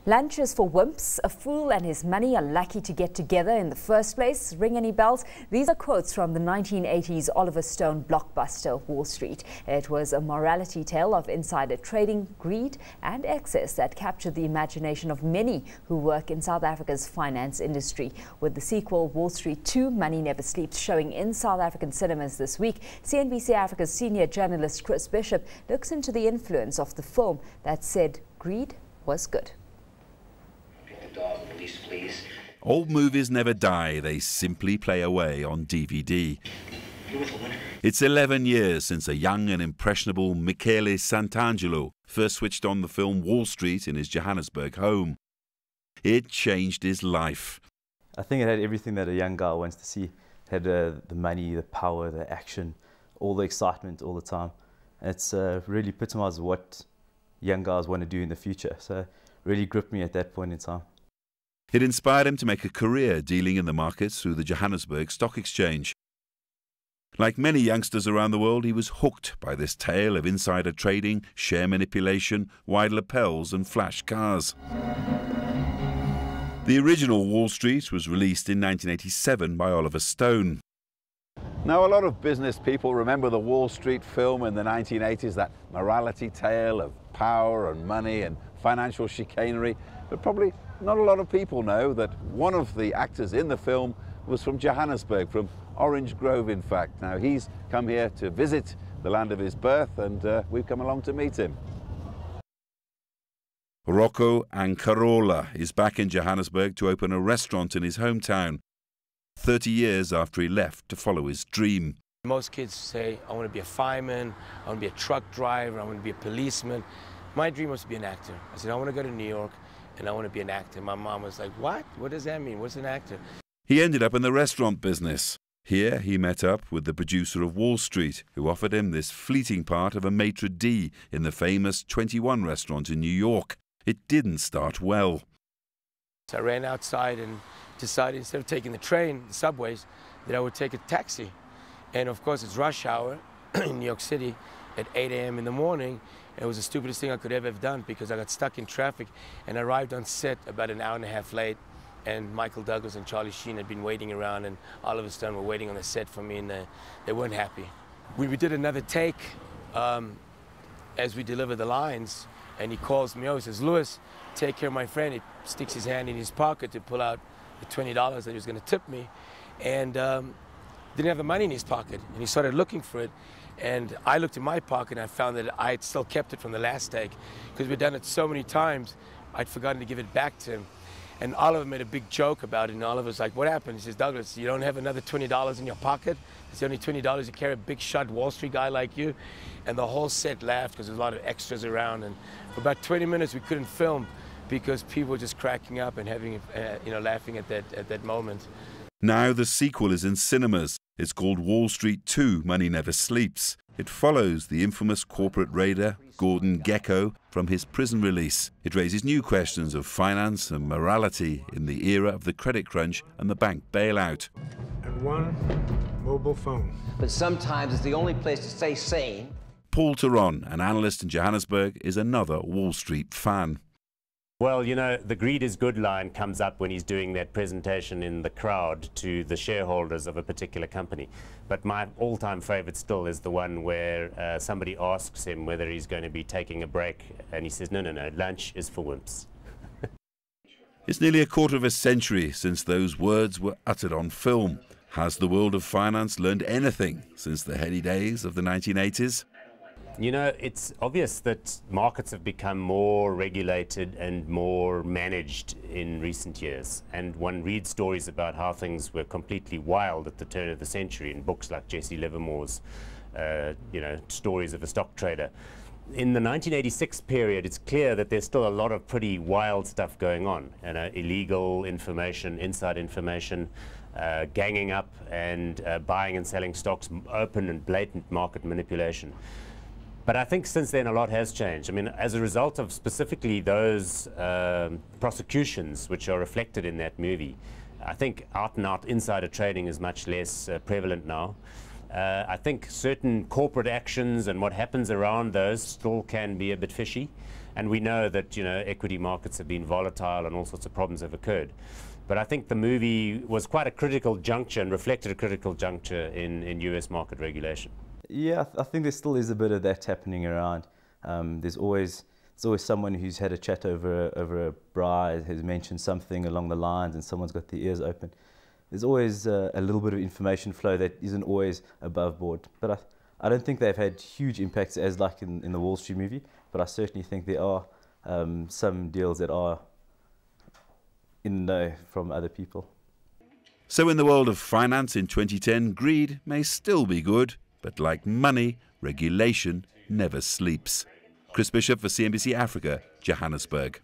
Lunch is for wimps. A fool and his money are lucky to get together in the first place. Ring any bells? These are quotes from the 1980s Oliver Stone blockbuster Wall Street. It was a morality tale of insider trading, greed and excess that captured the imagination of many who work in South Africa's finance industry. With the sequel Wall Street 2, Money Never Sleeps, showing in South African cinemas this week, CNBC Africa's senior journalist Chris Bishop looks into the influence of the film that said greed was good. Please. Old movies never die, they simply play away on DVD. It's 11 years since a young and impressionable Michele Santangelo first switched on the film Wall Street in his Johannesburg home. It changed his life. I think it had everything that a young guy wants to see. It had the money, the power, the action, all the excitement all the time. And it's really epitomized what young guys want to do in the future. So it really gripped me at that point in time. It inspired him to make a career dealing in the markets through the Johannesburg Stock Exchange. Like many youngsters around the world, he was hooked by this tale of insider trading, share manipulation, wide lapels and flash cars. The original Wall Street was released in 1987 by Oliver Stone. Now, a lot of business people remember the Wall Street film in the 1980s, that morality tale of power and money and financial chicanery, but probably not a lot of people know that one of the actors in the film was from Johannesburg, from Orange Grove, in fact. Now, he's come here to visit the land of his birth, and we've come along to meet him. Rocco Ancarola is back in Johannesburg to open a restaurant in his hometown, 30 years after he left to follow his dream. Most kids say, I want to be a fireman, I want to be a truck driver, I want to be a policeman. My dream was to be an actor. I said, I want to go to New York and I want to be an actor. My mom was like, what? What does that mean? What's an actor? He ended up in the restaurant business. Here he met up with the producer of Wall Street, who offered him this fleeting part of a maitre d' in the famous 21 restaurant in New York. It didn't start well. So I ran outside and decided instead of taking the train, the subways, that I would take a taxi. And of course it's rush hour in New York City at 8 a.m. in the morning. It was the stupidest thing I could ever have done because I got stuck in traffic and arrived on set about an hour and a half late. And Michael Douglas and Charlie Sheen had been waiting around, and Oliver Stone were waiting on the set for me, and they weren't happy. We did another take as we delivered the lines, and he calls me over, he says, Louis, take care of my friend. He sticks his hand in his pocket to pull out the $20 that he was going to tip me, and didn't have the money in his pocket, and he started looking for it. And I looked in my pocket and I found that I had still kept it from the last take because we'd done it so many times, I'd forgotten to give it back to him. And Oliver made a big joke about it, and Oliver was like, what happened? He says, Douglas, you don't have another $20 in your pocket? It's the only $20 you carry, a big shot Wall Street guy like you. And the whole set laughed because there was a lot of extras around. And for about 20 minutes we couldn't film because people were just cracking up and having, laughing at that moment. Now the sequel is in cinemas. It's called Wall Street 2, Money Never Sleeps. It follows the infamous corporate raider Gordon Gekko from his prison release. It raises new questions of finance and morality in the era of the credit crunch and the bank bailout. And one mobile phone. But sometimes it's the only place to stay sane. Paul Theron, an analyst in Johannesburg, is another Wall Street fan. Well, you know, the greed is good line comes up when he's doing that presentation in the crowd to the shareholders of a particular company. But my all-time favorite still is the one where somebody asks him whether he's going to be taking a break, and he says, no, lunch is for wimps. It's nearly a quarter of a century since those words were uttered on film. Has the world of finance learned anything since the heady days of the 1980s? You know, it's obvious that markets have become more regulated and more managed in recent years. And one reads stories about how things were completely wild at the turn of the century in books like Jesse Livermore's, stories of a stock trader. In the 1986 period, it's clear that there's still a lot of pretty wild stuff going on. Illegal information, inside information, ganging up and buying and selling stocks, open and blatant market manipulation. But I think since then a lot has changed. I mean, as a result of specifically those prosecutions which are reflected in that movie, I think out-and-out insider trading is much less prevalent now. I think certain corporate actions and what happens around those still can be a bit fishy. And we know that, you know, equity markets have been volatile and all sorts of problems have occurred. But I think the movie was quite a critical juncture and reflected a critical juncture in US market regulation. Yeah, I think there still is a bit of that happening around. There's always someone who's had a chat over a braai, has mentioned something along the lines, and someone's got their ears open. There's always a little bit of information flow that isn't always above board. But I don't think they've had huge impacts as like in the Wall Street movie, but I certainly think there are some deals that are in the know from other people. So in the world of finance in 2010, greed may still be good, but like money, regulation never sleeps. Chris Bishop for CNBC Africa, Johannesburg.